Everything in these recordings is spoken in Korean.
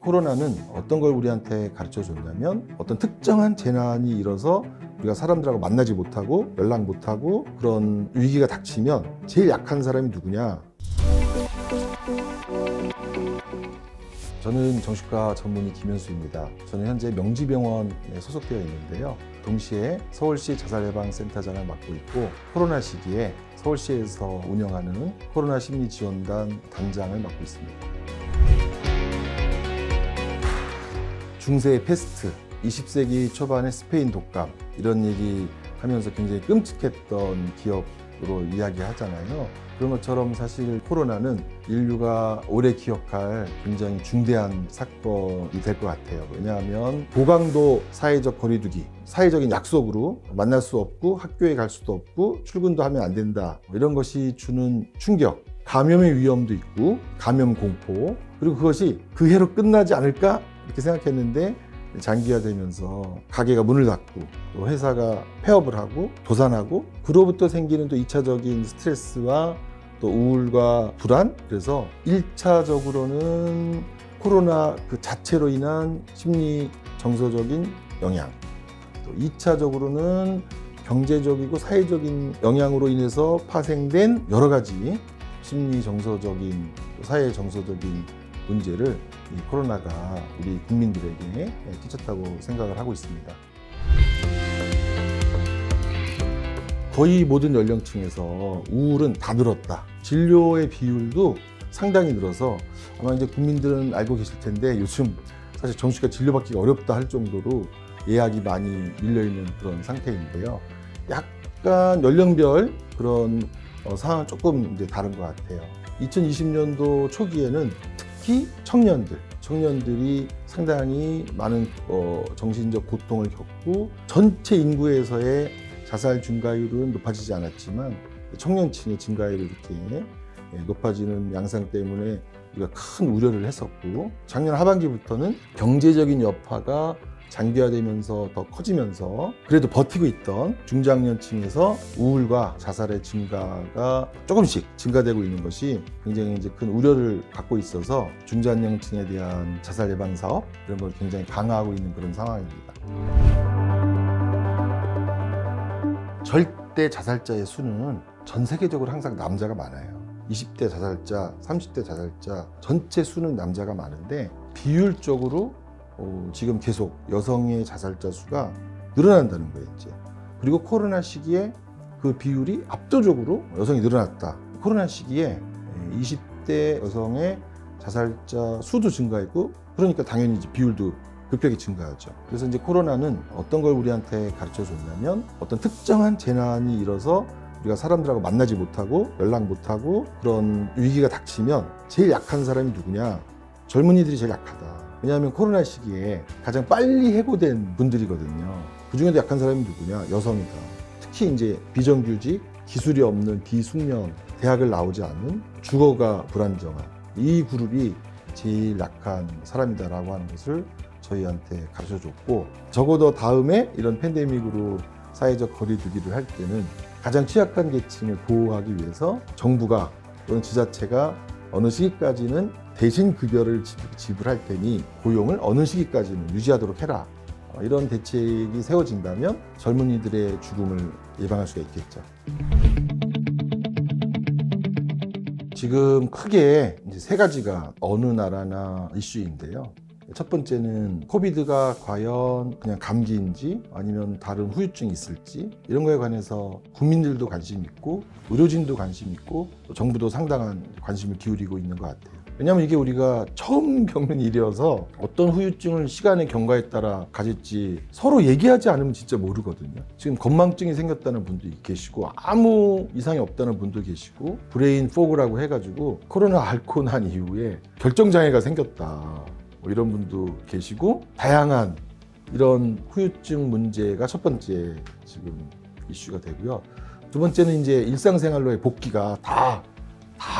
코로나는 어떤 걸 우리한테 가르쳐 줬냐면 어떤 특정한 재난이 일어서 우리가 사람들하고 만나지 못하고 연락 못하고 그런 위기가 닥치면 제일 약한 사람이 누구냐? 저는 정신과 전문의 김현수입니다. 저는 현재 명지병원에 소속되어 있는데요. 동시에 서울시 자살예방센터장을 맡고 있고 코로나 시기에 서울시에서 운영하는 코로나 심리지원단 단장을 맡고 있습니다. 중세의 패스트, 20세기 초반의 스페인 독감 이런 얘기 하면서 굉장히 끔찍했던 기억으로 이야기하잖아요. 그런 것처럼 사실 코로나는 인류가 오래 기억할 굉장히 중대한 사건이 될 것 같아요. 왜냐하면 고강도 사회적 거리두기, 사회적인 약속으로 만날 수 없고 학교에 갈 수도 없고 출근도 하면 안 된다. 이런 것이 주는 충격, 감염의 위험도 있고 감염 공포, 그리고 그것이 그 해로 끝나지 않을까 이렇게 생각했는데 장기화되면서 가게가 문을 닫고 또 회사가 폐업을 하고 도산하고 그로부터 생기는 또 2차적인 스트레스와 또 우울과 불안, 그래서 1차적으로는 코로나 그 자체로 인한 심리 정서적인 영향, 또 2차적으로는 경제적이고 사회적인 영향으로 인해서 파생된 여러 가지 심리 정서적인 사회 정서적인 문제를 이 코로나가 우리 국민들에게 끼쳤다고 생각을 하고 있습니다. 거의 모든 연령층에서 우울은 다 늘었다. 진료의 비율도 상당히 늘어서 아마 이제 국민들은 알고 계실 텐데 요즘 사실 정신과 진료받기가 어렵다 할 정도로 예약이 많이 밀려있는 그런 상태인데요. 약간 연령별 그런 상황은 조금 이제 다른 것 같아요. 2020년도 초기에는 특히 청년들이 상당히 많은 정신적 고통을 겪고 전체 인구에서의 자살 증가율은 높아지지 않았지만 청년층의 증가율이 이렇게 높아지는 양상 때문에 우리가 큰 우려를 했었고, 작년 하반기부터는 경제적인 여파가 장기화되면서 더 커지면서 그래도 버티고 있던 중장년층에서 우울과 자살의 증가가 조금씩 증가되고 있는 것이 굉장히 이제 큰 우려를 갖고 있어서 중장년층에 대한 자살 예방 사업 이런 걸 굉장히 강화하고 있는 그런 상황입니다. 절대 자살자의 수는 전 세계적으로 항상 남자가 많아요. 20대 자살자, 30대 자살자 전체 수는 남자가 많은데 비율적으로 지금 계속 여성의 자살자 수가 늘어난다는 거예요, 이제. 그리고 코로나 시기에 그 비율이 압도적으로 여성이 늘어났다. 코로나 시기에 20대 여성의 자살자 수도 증가했고, 그러니까 당연히 이제 비율도 급격히 증가하죠. 그래서 이제 코로나는 어떤 걸 우리한테 가르쳐 줬냐면 어떤 특정한 재난이 일어서 우리가 사람들하고 만나지 못하고 연락 못하고 그런 위기가 닥치면 제일 약한 사람이 누구냐? 젊은이들이 제일 약하다. 왜냐하면 코로나 시기에 가장 빨리 해고된 분들이거든요. 그 중에도 약한 사람이 누구냐? 여성이다. 특히 이제 비정규직, 기술이 없는 비숙련, 대학을 나오지 않은, 주거가 불안정한 이 그룹이 제일 약한 사람이다라고 하는 것을 저희한테 가르쳐 줬고, 적어도 다음에 이런 팬데믹으로 사회적 거리두기를 할 때는 가장 취약한 계층을 보호하기 위해서 정부가 또는 지자체가 어느 시기까지는 대신 급여를 지불할 테니 고용을 어느 시기까지는 유지하도록 해라. 이런 대책이 세워진다면 젊은이들의 죽음을 예방할 수가 있겠죠. 지금 크게 이제 세 가지가 어느 나라나 이슈인데요. 첫 번째는 코비드가 과연 그냥 감기인지 아니면 다른 후유증이 있을지 이런 거에 관해서 국민들도 관심 있고 의료진도 관심 있고 정부도 상당한 관심을 기울이고 있는 것 같아요. 왜냐하면 이게 우리가 처음 겪는 일이어서 어떤 후유증을 시간의 경과에 따라 가질지 서로 얘기하지 않으면 진짜 모르거든요. 지금 건망증이 생겼다는 분도 계시고 아무 이상이 없다는 분도 계시고 브레인 포그라고 해가지고 코로나 앓고 난 이후에 결정장애가 생겼다. 이런 분도 계시고, 다양한 이런 후유증 문제가 첫 번째 지금 이슈가 되고요. 두 번째는 이제 일상생활로의 복귀가 다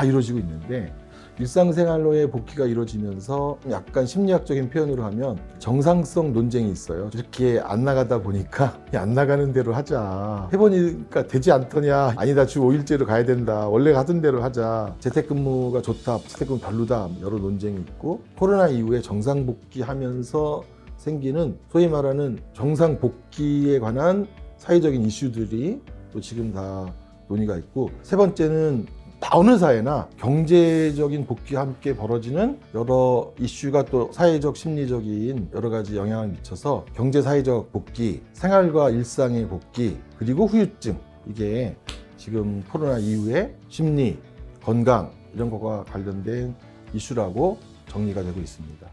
이루어지고 있는데 일상생활로의 복귀가 이루어지면서 약간 심리학적인 표현으로 하면 정상성 논쟁이 있어요. 이렇게 안 나가다 보니까 안 나가는 대로 하자. 해보니까 되지 않더냐. 아니다, 주 5일제로 가야 된다. 원래 하던 대로 하자. 재택근무가 좋다. 재택근무 별로다. 여러 논쟁이 있고, 코로나 이후에 정상 복귀하면서 생기는 소위 말하는 정상 복귀에 관한 사회적인 이슈들이 또 지금 다 논의가 있고, 세 번째는 어느 사회나 경제적인 복귀와 함께 벌어지는 여러 이슈가 또 사회적, 심리적인 여러 가지 영향을 미쳐서 경제, 사회적 복귀, 생활과 일상의 복귀, 그리고 후유증, 이게 지금 코로나 이후에 심리, 건강 이런 것과 관련된 이슈라고 정리가 되고 있습니다.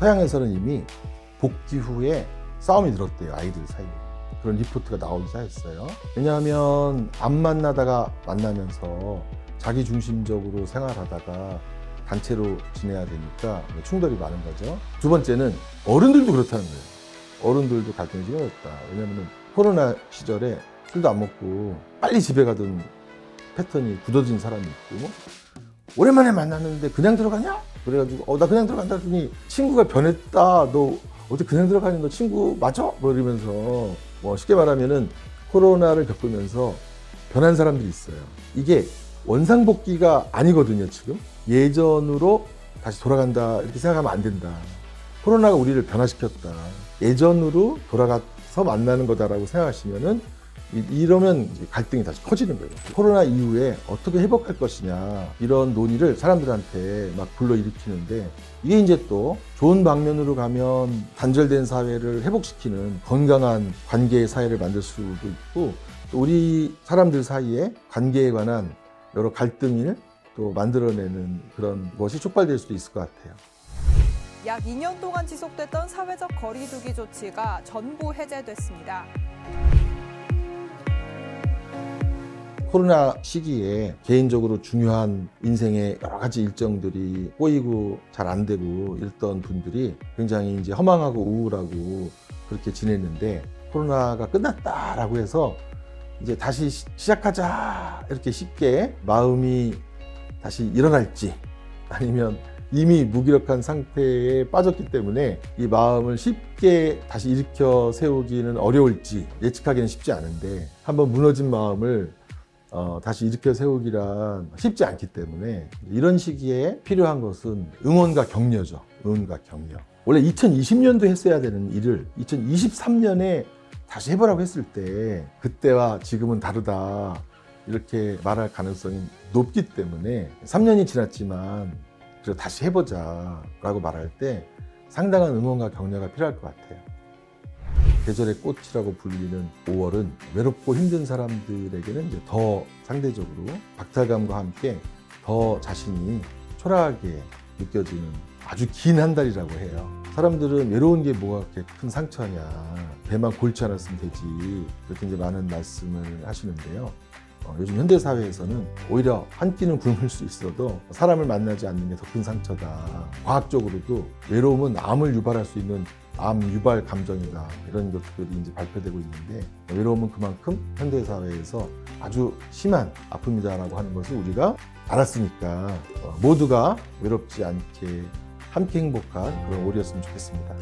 서양에서는 이미 복귀 후에 싸움이 늘었대요, 아이들 사이에. 그런 리포트가 나오기 시작했어요. 왜냐하면 안 만나다가 만나면서 자기 중심적으로 생활하다가 단체로 지내야 되니까 충돌이 많은 거죠. 두 번째는 어른들도 그렇다는 거예요. 어른들도 갈등이 심해졌다. 왜냐하면 코로나 시절에 술도 안 먹고 빨리 집에 가던 패턴이 굳어진 사람이 있고, 오랜만에 만났는데 그냥 들어가냐? 그래가지고 나 그냥 들어간다 했더니 친구가 변했다. 너 어제 그냥 들어가니 너 친구 맞아? 뭐 이러면서, 쉽게 말하면은 코로나를 겪으면서 변한 사람들이 있어요. 이게 원상복귀가 아니거든요. 지금 예전으로 다시 돌아간다 이렇게 생각하면 안 된다. 코로나가 우리를 변화시켰다. 예전으로 돌아가서 만나는 거다라고 생각하시면은, 이러면 갈등이 다시 커지는 거예요. 코로나 이후에 어떻게 회복할 것이냐, 이런 논의를 사람들한테 막 불러일으키는데, 이게 이제 또 좋은 방면으로 가면 단절된 사회를 회복시키는 건강한 관계의 사회를 만들 수도 있고, 또 우리 사람들 사이에 관계에 관한 여러 갈등을 또 만들어내는 그런 것이 촉발될 수도 있을 것 같아요. 약 2년 동안 지속됐던 사회적 거리 두기 조치가 전부 해제됐습니다. 코로나 시기에 개인적으로 중요한 인생의 여러 가지 일정들이 꼬이고 잘 안 되고 이랬던 분들이 굉장히 이제 허망하고 우울하고 그렇게 지냈는데, 코로나가 끝났다라고 해서 이제 다시 시작하자 이렇게 쉽게 마음이 다시 일어날지, 아니면 이미 무기력한 상태에 빠졌기 때문에 이 마음을 쉽게 다시 일으켜 세우기는 어려울지 예측하기는 쉽지 않은데, 한번 무너진 마음을 다시 일으켜 세우기란 쉽지 않기 때문에 이런 시기에 필요한 것은 응원과 격려죠. 응원과 격려. 원래 2020년도 했어야 되는 일을 2023년에 다시 해보라고 했을 때 그때와 지금은 다르다 이렇게 말할 가능성이 높기 때문에 3년이 지났지만 그래도 다시 해보자 라고 말할 때 상당한 응원과 격려가 필요할 것 같아요. 계절의 꽃이라고 불리는 5월은 외롭고 힘든 사람들에게는 이제 더 상대적으로 박탈감과 함께 더 자신이 초라하게 느껴지는 아주 긴 한 달이라고 해요. 사람들은 외로운 게 뭐가 그렇게 큰 상처냐, 배만 골치 않았으면 되지, 그렇게 이제 많은 말씀을 하시는데요. 요즘 현대사회에서는 오히려 한 끼는 굶을 수 있어도 사람을 만나지 않는 게 더 큰 상처다. 과학적으로도 외로움은 암을 유발할 수 있는 암 유발 감정이다, 이런 것들이 이제 발표되고 있는데, 외로움은 그만큼 현대사회에서 아주 심한 아픔이다라고 하는 것을 우리가 알았으니까 모두가 외롭지 않게 함께 행복한 그런 올이었으면 좋겠습니다.